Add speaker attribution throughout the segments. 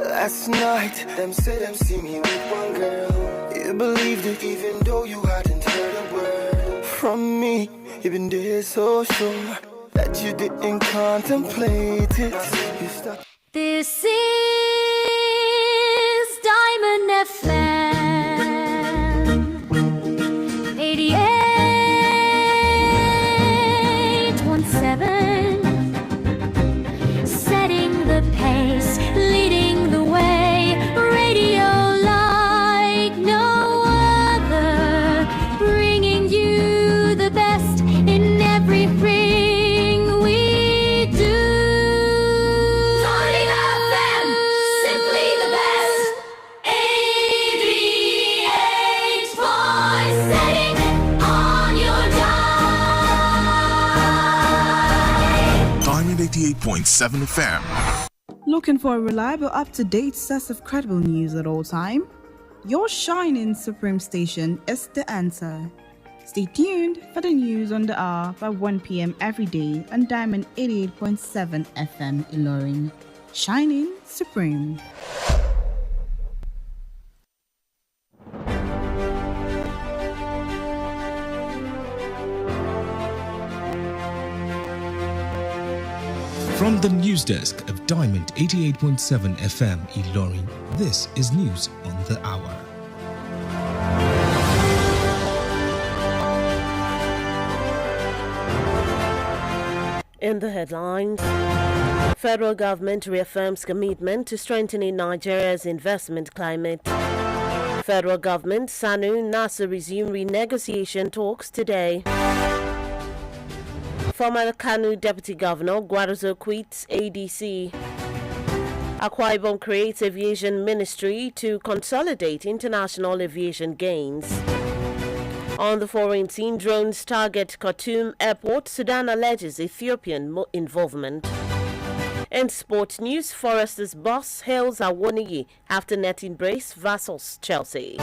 Speaker 1: Last night, them say them see me with one girl. You believed it even though you hadn't heard a word from me. Even there so sure that you didn't contemplate it.
Speaker 2: This is Diamond FM 88.7, setting the pace, leading the way, radio like no other, bringing you the best in everything we do. Diamond FM, simply the best. 88 voice setting on your dial.
Speaker 3: Diamond 88.7 FM.
Speaker 4: Looking for a reliable, up-to-date source of credible news at all time? Your shining supreme station is the answer. Stay tuned for the news on the hour by 1 p.m. every day on Diamond 88.7 FM Ilorin. Shining supreme.
Speaker 5: From the news desk of Diamond 88.7 FM Ilorin, this is News on the Hour.
Speaker 6: In the headlines, federal government reaffirms commitment to strengthening Nigeria's investment climate. Federal government, SANU, NASA resume renegotiation talks today. Former Kanu Deputy Governor Gwaruzo quits ADC. Akwa Ibom creates aviation ministry to consolidate international aviation gains. On the foreign scene, drones target Khartoum airport. Sudan alleges Ethiopian involvement. In sports news, Foresters boss hails Awoniyi after netting brace versus Chelsea.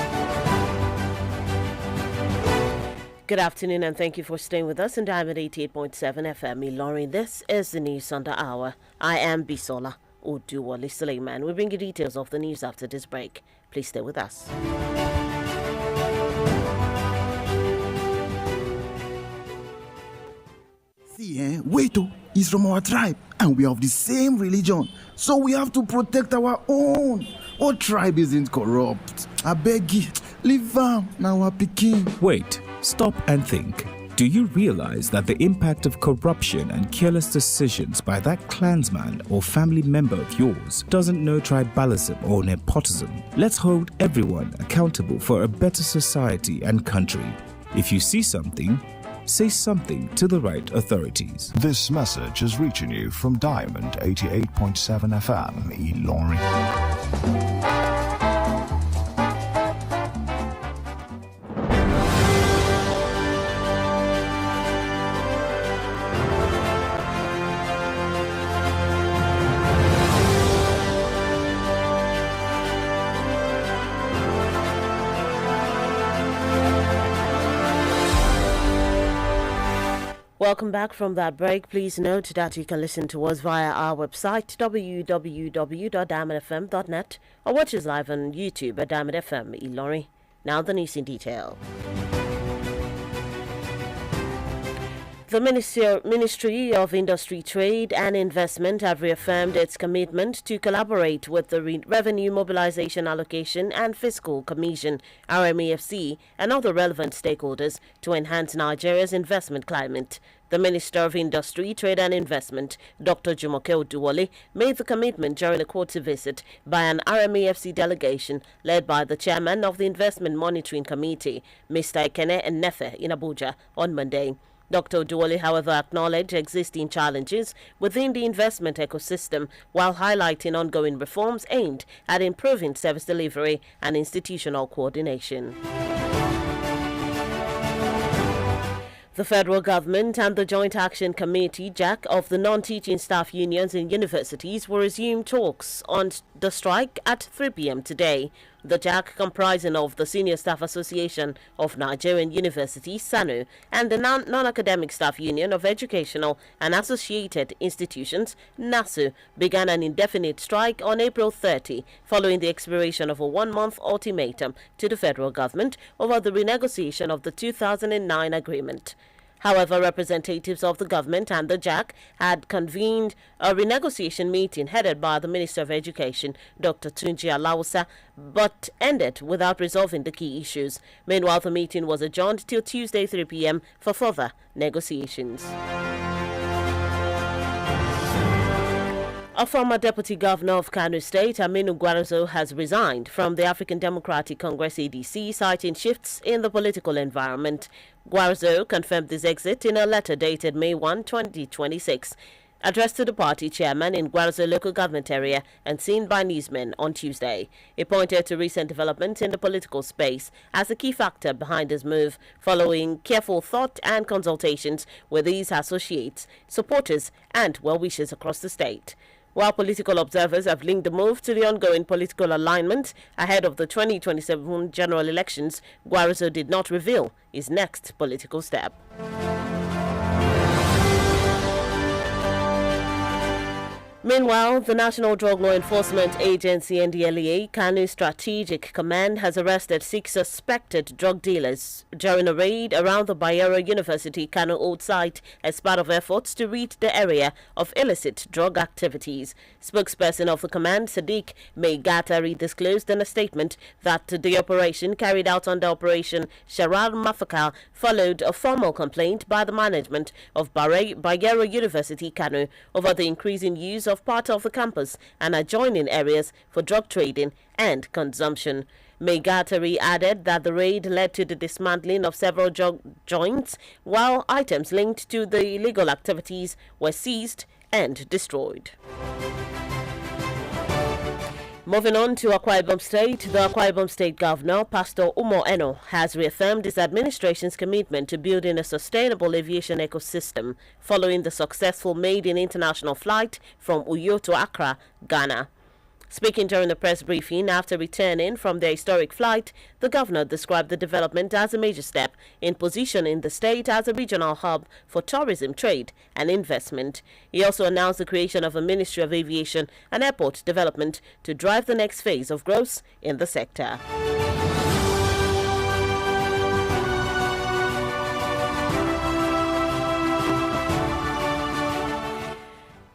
Speaker 6: Good afternoon and thank you for staying with us in Diamond 88.7 FM Ilorin. This is the news on the hour. I am Bisola. Oduwole Suleiman. We'll bring you details of the news after this break. Please stay with us.
Speaker 7: See, wait, he's from our tribe and we have the same religion. So we have to protect our own. Our tribe isn't corrupt. I beg you, leave him now our Peking.
Speaker 8: Wait. Stop and think. Do you realize that the impact of corruption and careless decisions by that clansman or family member of yours doesn't know tribalism or nepotism? Let's hold everyone accountable for a better society and country. If you see something, say something to the right authorities.
Speaker 3: This message is reaching you from Diamond 88.7 FM Ilorin.
Speaker 6: Welcome back from that break. Please note that you can listen to us via our website www.diamondfm.net or watch us live on YouTube at Diamond FM Ilorin. Now the news in detail. The Ministry of Industry, Trade and Investment have reaffirmed its commitment to collaborate with the Revenue Mobilization Allocation and Fiscal Commission, RMAFC, and other relevant stakeholders to enhance Nigeria's investment climate. The Minister of Industry, Trade and Investment, Dr. Jumoke Oduwole, made the commitment during a quarterly visit by an RMAFC delegation led by the chairman of the Investment Monitoring Committee, Mr. Ekene Nefe, in Abuja on Monday. Dr. Oduwole, however, acknowledged existing challenges within the investment ecosystem while highlighting ongoing reforms aimed at improving service delivery and institutional coordination. The federal government and the Joint Action Committee, JAC, of the non-teaching staff unions in universities will resume talks on the strike at 3 p.m. today. The JAC, comprising of the Senior Staff Association of Nigerian Universities, SANU, and the Non-Academic Staff Union of Educational and Associated Institutions, NASU, began an indefinite strike on April 30, following the expiration of a one-month ultimatum to the federal government over the renegotiation of the 2009 agreement. However, representatives of the government and the JAC had convened a renegotiation meeting headed by the Minister of Education, Dr. Tunji Alausa, but ended without resolving the key issues. Meanwhile, the meeting was adjourned till Tuesday 3 p.m. for further negotiations. A former deputy governor of Kano State, Aminu Gwarzo, has resigned from the African Democratic Congress ADC, citing shifts in the political environment. Gwarzo confirmed this exit in a letter dated May 1, 2026, addressed to the party chairman in Gwarzo local government area and seen by newsmen on Tuesday. He pointed to recent developments in the political space as a key factor behind his move, following careful thought and consultations with his associates, supporters, and well-wishers across the state. While political observers have linked the move to the ongoing political alignment ahead of the 2027 general elections, Gwarzo did not reveal his next political step. Meanwhile, the National Drug Law Enforcement Agency NDLEA Kano Strategic Command has arrested 6 suspected drug dealers during a raid around the Bayero University Kano Old site as part of efforts to rid the area of illicit drug activities. Spokesperson of the command, Sadiq Meigatari, disclosed in a statement that the operation, carried out under Operation Sharar Mafaka, followed a formal complaint by the management of Bayero University Kano over the increasing use of part of the campus and adjoining areas for drug trading and consumption. Megatari added that the raid led to the dismantling of several drug joints, while items linked to the illegal activities were seized and destroyed. Moving on to Akwa Ibom State, the Akwa Ibom State Governor, Pastor Umo Eno, has reaffirmed his administration's commitment to building a sustainable aviation ecosystem following the successful maiden international flight from Uyo to Accra, Ghana. Speaking during the press briefing after returning from their historic flight, the governor described the development as a major step in positioning the state as a regional hub for tourism, trade, and investment. He also announced the creation of a Ministry of Aviation and Airport Development to drive the next phase of growth in the sector.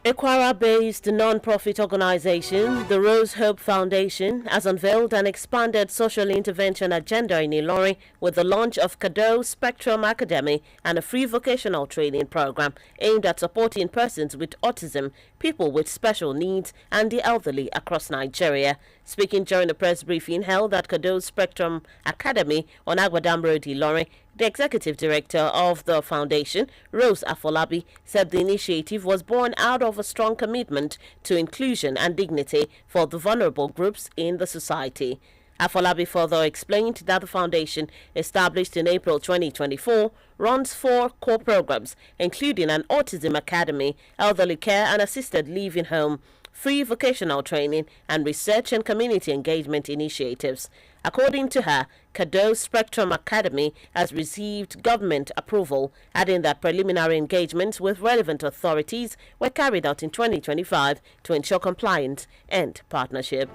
Speaker 6: A Kwara-based non-profit organization, the Rose Hope Foundation, has unveiled an expanded social intervention agenda in Ilorin with the launch of Kado Spectrum Academy and a free vocational training program aimed at supporting persons with autism, people with special needs, and the elderly across Nigeria. Speaking during the press briefing held at Kado Spectrum Academy on Agwadam Road, Ilorin, the executive director of the foundation, Rose Afolabi, said the initiative was born out of a strong commitment to inclusion and dignity for the vulnerable groups in the society. Afolabi further explained that the foundation, established in April 2024, runs 4 core programs, including an autism academy, elderly care and assisted living home, free vocational training, and research and community engagement initiatives. According to her, Kado Spectrum Academy has received government approval, adding that preliminary engagements with relevant authorities were carried out in 2025 to ensure compliance and partnership.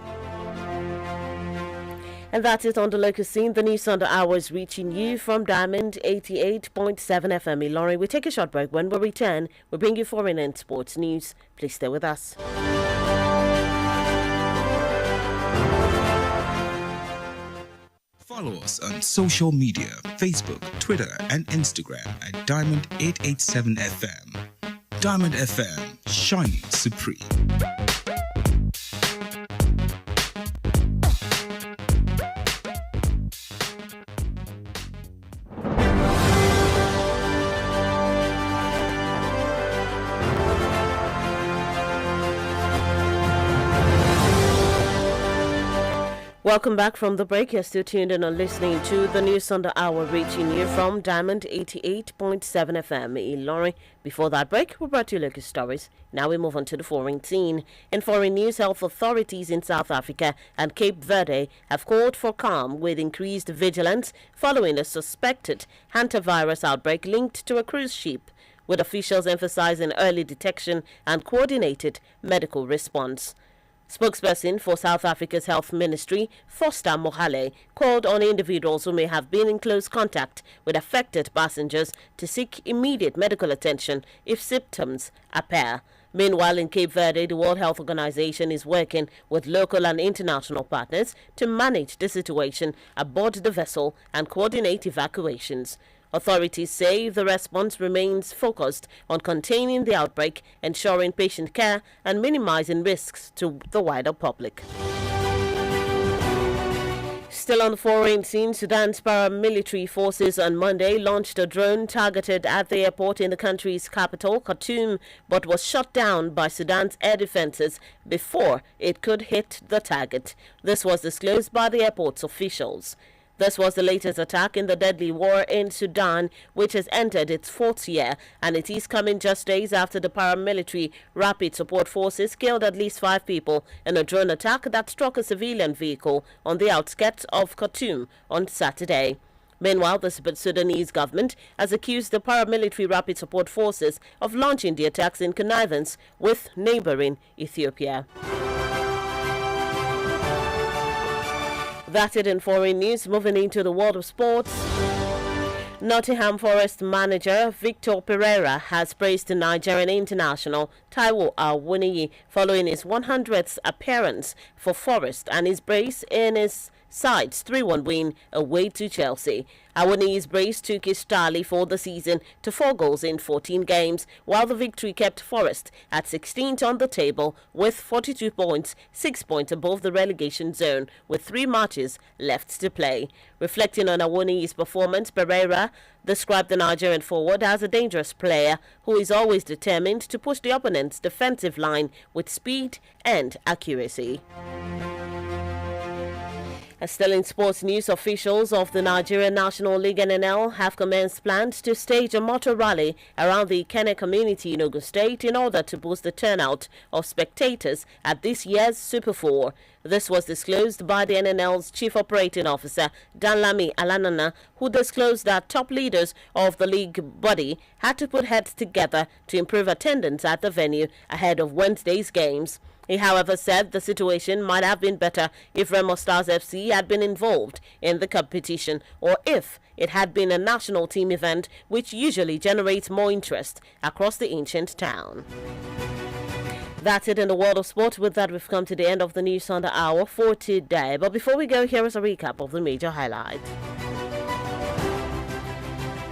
Speaker 6: And that's it on the local scene. The news on the hour is reaching you from Diamond 88.7 FM Ilorin. We take a short break. When we return, we bring you foreign and sports news. Please stay with us.
Speaker 5: Follow us on social media, Facebook, Twitter, and Instagram at Diamond 887 FM. Diamond FM, shining supreme.
Speaker 6: Welcome back from the break. You're still tuned in and listening to the news on the hour, reaching you from Diamond 88.7 FM in Lorry. Before that break, we brought you local stories. Now we move on to the foreign scene. In foreign news, health authorities in South Africa and Cape Verde have called for calm with increased vigilance following a suspected hantavirus outbreak linked to a cruise ship, with officials emphasizing early detection and coordinated medical response. Spokesperson for South Africa's Health Ministry, Foster Mohale, called on individuals who may have been in close contact with affected passengers to seek immediate medical attention if symptoms appear. Meanwhile, in Cape Verde, the World Health Organization is working with local and international partners to manage the situation aboard the vessel and coordinate evacuations. Authorities say the response remains focused on containing the outbreak, ensuring patient care, and minimizing risks to the wider public. Still on the foreign scene, Sudan's paramilitary forces on Monday launched a drone targeted at the airport in the country's capital, Khartoum, but was shot down by Sudan's air defenses before it could hit the target. This was disclosed by the airport's officials. This was the latest attack in the deadly war in Sudan, which has entered its fourth year, and it is coming just days after the paramilitary rapid support forces killed at least 5 people in a drone attack that struck a civilian vehicle on the outskirts of Khartoum on Saturday. Meanwhile, the Sudanese government has accused the paramilitary rapid support forces of launching the attacks in connivance with neighboring Ethiopia. That's it in foreign news. Moving into the world of sports. Nottingham Forest manager Victor Pereira has praised the Nigerian international Taiwo Awoniyi following his 100th appearance for Forest and his brace in his side's 3-1 win away to Chelsea. Awoniyi's brace took his tally for the season to 4 goals in 14 games, while the victory kept Forest at 16th on the table with 42 points, 6 points above the relegation zone, with 3 matches left to play. Reflecting on Awoniyi's performance, Pereira described the Nigerian forward as a dangerous player who is always determined to push the opponent's defensive line with speed and accuracy. Still in sports news, officials of the Nigerian National League NNL have commenced plans to stage a motor rally around the Ikenne community in Ogun State in order to boost the turnout of spectators at this year's Super 4. This was disclosed by the NNL's Chief Operating Officer, Danlami Alanana, who disclosed that top leaders of the league body had to put heads together to improve attendance at the venue ahead of Wednesday's games. He, however, said the situation might have been better if Remo Stars FC had been involved in the competition, or if it had been a national team event, which usually generates more interest across the ancient town. That's it in the world of sport. With that, we've come to the end of the news on the hour for today. But before we go, here is a recap of the major highlights.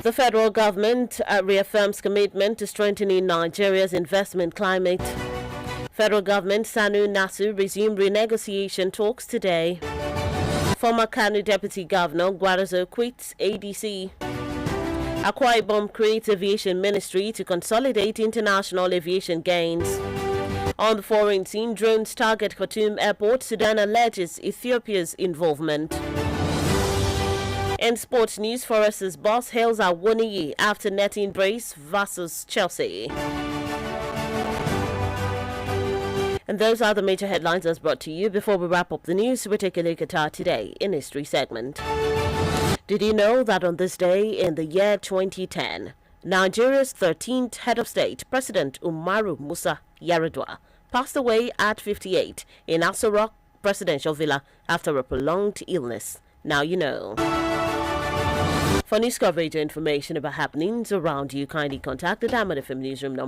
Speaker 6: The federal government reaffirms commitment to strengthening Nigeria's investment climate. Federal government Sanu Nasu resumed renegotiation talks today. Former Kanu Deputy Governor Gwarazo quits ADC. Akwa Ibom creates aviation ministry to consolidate international aviation gains. On the foreign scene, drones target Khartoum Airport. Sudan alleges Ethiopia's involvement. In sports news, Forest's boss hails Awoniyi after netting brace versus Chelsea. And those are the major headlines as brought to you. Before we wrap up the news, we take a look at our Today in History segment. Did you know that on this day in the year 2010, Nigeria's 13th head of state, President Umaru Musa Yar'Adua, passed away at 58 in Aso Rock Presidential Villa after a prolonged illness? Now you know. For news coverage and information about happenings around you, kindly contact the Diamond FM newsroom number